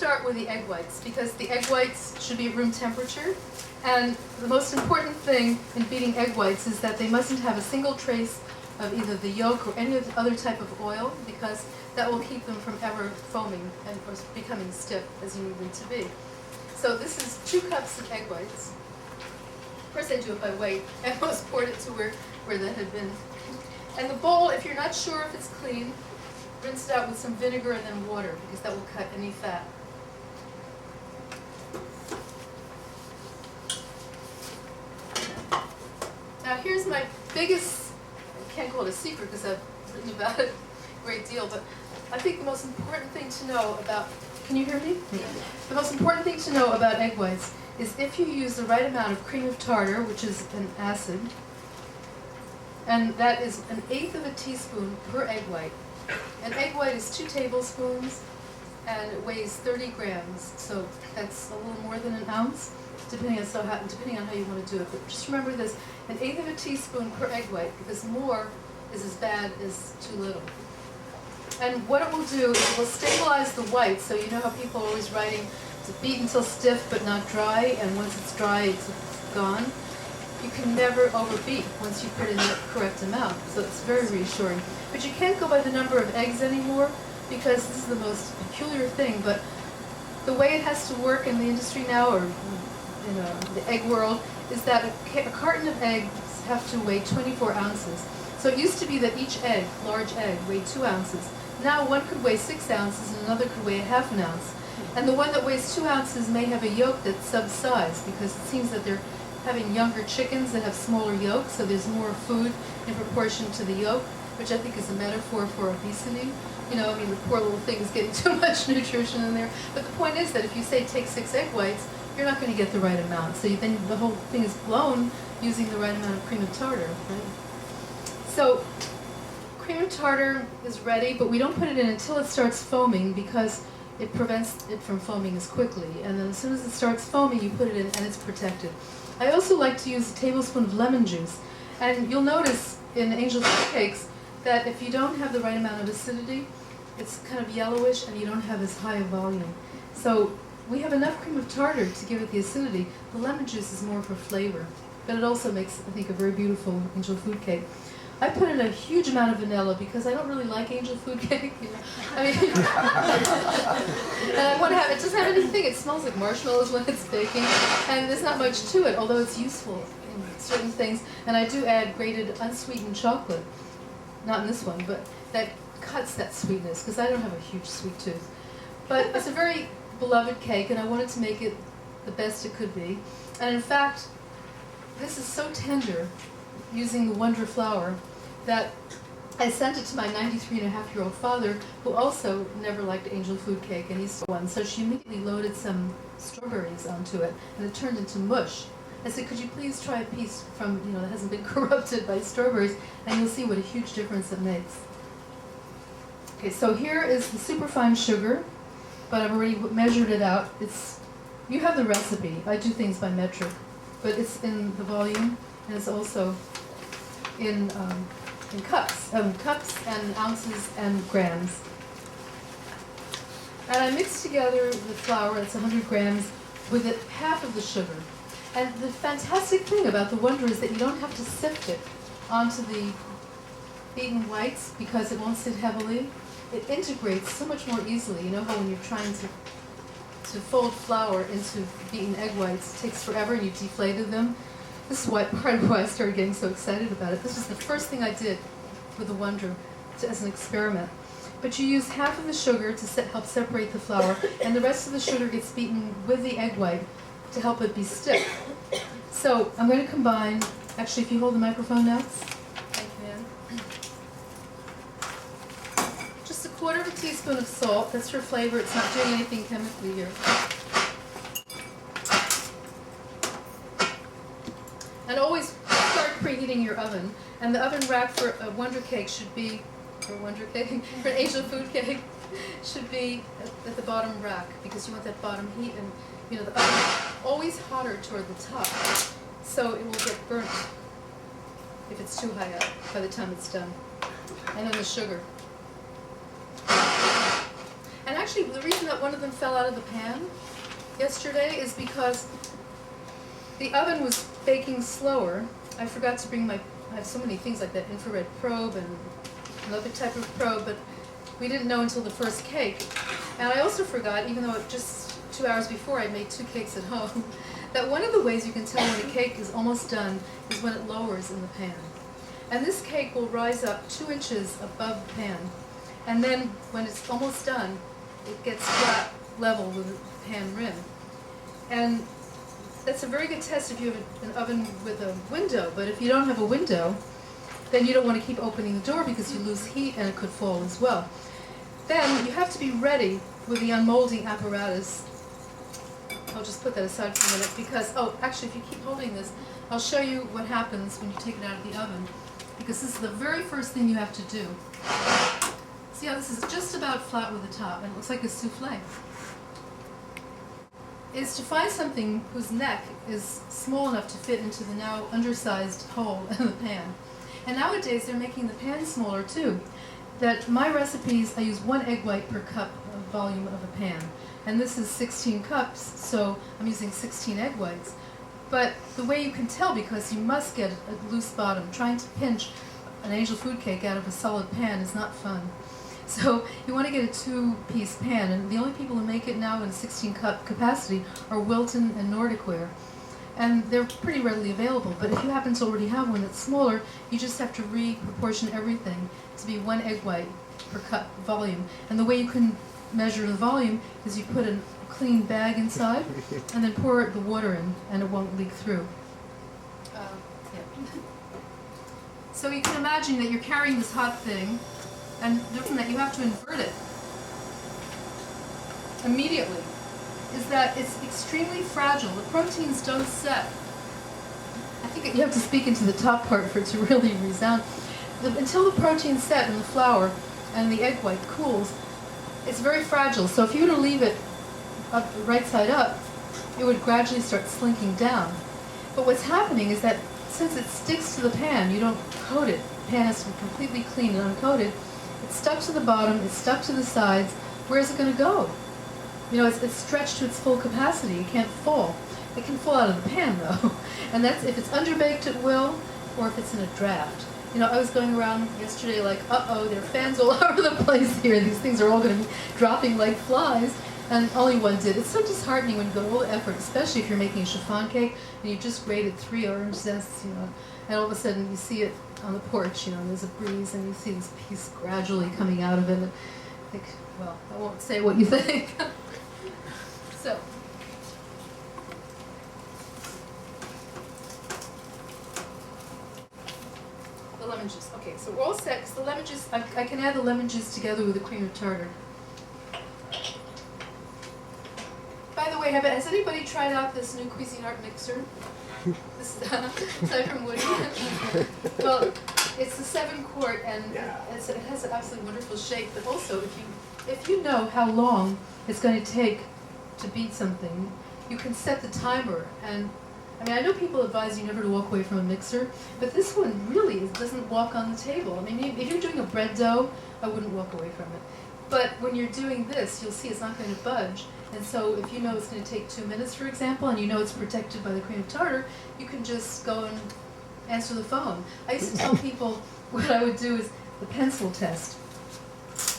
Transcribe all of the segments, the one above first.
start with the egg whites because the egg whites should be at room temperature. And the most important thing in beating egg whites is that they mustn't have a single trace of either the yolk or any other type of oil, because that will keep them from ever foaming and or becoming stiff as you need them to be. So this is 2 cups of egg whites. Of course I do it by weight. I almost poured it to where that had been. And the bowl, if you're not sure if it's clean, rinse it out with some vinegar and then water, because that will cut any fat. Now here's my biggest, I can't call it a secret because I've written about it a great deal, but I think the most important thing to know about, can you hear me? Yeah. The most important thing to know about egg whites is if you use the right amount of cream of tartar, which is an acid, and that is 1/8 of a teaspoon per egg white. An egg white is 2 tablespoons and it weighs 30 grams, so that's a little more than an ounce. Depending on how you want to do it. But just remember this, 1/8 of a teaspoon per egg white, because more is as bad as too little. And what it will do is it will stabilize the white, so you know how people are always writing to beat until stiff but not dry, and once it's dry, it's gone. You can never overbeat once you put in the correct amount, so it's very reassuring. But you can't go by the number of eggs anymore, because this is the most peculiar thing, but the way it has to work in the industry now, or in the egg world, is that a carton of eggs have to weigh 24 ounces. So it used to be that each egg, large egg, weighed 2 ounces. Now one could weigh 6 ounces and another could weigh 1/2 ounce. And the one that weighs 2 ounces may have a yolk that's subsized, because it seems that they're having younger chickens that have smaller yolks, so there's more food in proportion to the yolk, which I think is a metaphor for obesity. You know, I mean, the poor little thing is getting too much nutrition in there. But the point is that if you say take 6 egg whites, you're not going to get the right amount. So then the whole thing is blown using the right amount of cream of tartar, right? So cream of tartar is ready, but we don't put it in until it starts foaming, because it prevents it from foaming as quickly. And then as soon as it starts foaming, you put it in and it's protected. I also like to use a tablespoon of lemon juice. And you'll notice in angel food cakes that if you don't have the right amount of acidity, it's kind of yellowish and you don't have as high a volume. So we have enough cream of tartar to give it the acidity. The lemon juice is more for flavor, but it also makes, I think, a very beautiful angel food cake. I put in a huge amount of vanilla because I don't really like angel food cake. You know? I mean, and I want to have, it doesn't have anything. It smells like marshmallows when it's baking, and there's not much to it, although it's useful in certain things. And I do add grated unsweetened chocolate, not in this one, but that cuts that sweetness, because I don't have a huge sweet tooth. But it's a very beloved cake, and I wanted to make it the best it could be. And in fact, this is so tender, using the Wonder flour, that I sent it to my 93-and-a-half-year-old father, who also never liked angel food cake, and he saw one. So she immediately loaded some strawberries onto it, and it turned into mush. I said, could you please try a piece from, that hasn't been corrupted by strawberries, and you'll see what a huge difference it makes. Okay, so here is the superfine sugar, but I've already measured it out. You have the recipe. I do things by metric, but it's in the volume, and it's also in cups and ounces and grams. And I mix together the flour, that's 100 grams, with half of the sugar. And the fantastic thing about the Wonder is that you don't have to sift it onto the beaten whites, because it won't sit heavily. It integrates so much more easily. You know how when you're trying to fold flour into beaten egg whites, it takes forever and you deflated them? This is part of why I started getting so excited about it. This was the first thing I did with the Wonder as an experiment. But you use half of the sugar to help separate the flour, and the rest of the sugar gets beaten with the egg white to help it be stiff. So I'm going to combine, actually, if you hold the microphone now. Thank you, ma'am. Just 1/4 teaspoon of salt. That's for flavor. It's not doing anything chemically here. And always start preheating your oven. And the oven rack for a Wonder cake should be, for an angel food cake, should be at the bottom rack, because you want that bottom heat, and the oven is always hotter toward the top, so it will get burnt if it's too high up by the time it's done. And then the sugar. And actually, the reason that one of them fell out of the pan yesterday is because the oven was baking slower. I forgot to bring I have so many things like that infrared probe and another type of probe, but we didn't know until the first cake. And I also forgot, even though just 2 hours before I made 2 cakes at home, that one of the ways you can tell when a cake is almost done is when it lowers in the pan. And this cake will rise up 2 inches above the pan. And then when it's almost done, it gets flat level with the pan rim. And that's a very good test if you have an oven with a window, but if you don't have a window, then you don't want to keep opening the door because you lose heat and it could fall as well. Then you have to be ready with the unmolding apparatus. I'll just put that aside for a minute because, actually if you keep holding this, I'll show you what happens when you take it out of the oven, because this is the very first thing you have to do. See how this is just about flat with the top and it looks like a souffle. Is to find something whose neck is small enough to fit into the now undersized hole in the pan. And nowadays they're making the pan smaller too. That my recipes, I use 1 egg white per cup of volume of a pan. And this is 16 cups, so I'm using 16 egg whites. But the way you can tell, because you must get a loose bottom, trying to pinch an angel food cake out of a solid pan is not fun. So you want to get a 2-piece pan, and the only people who make it now in 16-cup capacity are Wilton and Nordic Ware. And they're pretty readily available, but if you happen to already have one that's smaller, you just have to re-proportion everything to be 1 egg white per cup volume. And the way you can measure the volume is you put a clean bag inside and then pour the water in, and it won't leak through. So you can imagine that you're carrying this hot thing, and from that you have to invert it immediately. Is that it's extremely fragile. The proteins don't set. I think you have to speak into the top part for it to really resound. Until the proteins set in the flour and the egg white cools, it's very fragile. So if you were to leave it up, right side up, it would gradually start slinking down. But what's happening is that since it sticks to the pan, you don't coat it. The pan has to be completely clean and uncoated. It's stuck to the bottom, it's stuck to the sides. Where is it going to go? You know, it's stretched to its full capacity. It can't fall. It can fall out of the pan, though. And that's if it's underbaked at will, or if it's in a draft. You know, I was going around yesterday like, uh-oh, there are fans all over the place here. These things are all going to be dropping like flies. And only one did. It's so disheartening when you go to all the effort, especially if you're making a chiffon cake and you've just grated 3 orange zests, you know, and all of a sudden you see it on the porch, you know, and there's a breeze and you see this piece gradually coming out of it. And I think, well, I won't say what you think. So, the lemon juice. Okay, so we're all set, because the lemon juice, I can add the lemon juice together with the cream of tartar. By the way, has anybody tried out this new Cuisinart mixer? This aside from Woody. Well, it's the 7-quart, and it has an absolutely wonderful shape. But also, if you know how long it's going to take to beat something, you can set the timer. And I mean, I know people advise you never to walk away from a mixer, but this one really doesn't walk on the table. I mean, if you're doing a bread dough, I wouldn't walk away from it. But when you're doing this, you'll see it's not going to budge. And so if you know it's going to take 2 minutes, for example, and you know it's protected by the cream of tartar, you can just go and answer the phone. I used to tell people what I would do is the pencil test,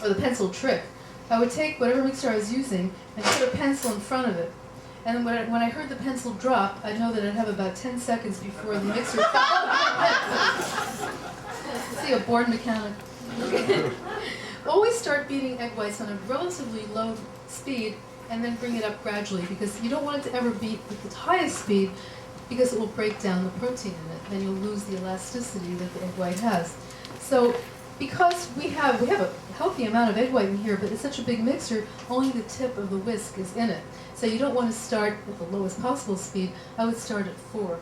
or the pencil trick. I would take whatever mixer I was using and put a pencil in front of it. And when I heard the pencil drop, I'd know that I'd have about 10 seconds before the mixer fell. See, a bored mechanic. Always start beating egg whites on a relatively low speed and then bring it up gradually, because you don't want it to ever beat with the highest speed, because it will break down the protein in it. Then you'll lose the elasticity that the egg white has. So because we have a healthy amount of egg white in here, but it's such a big mixer, only the tip of the whisk is in it. So you don't want to start at the lowest possible speed. I would start at 4.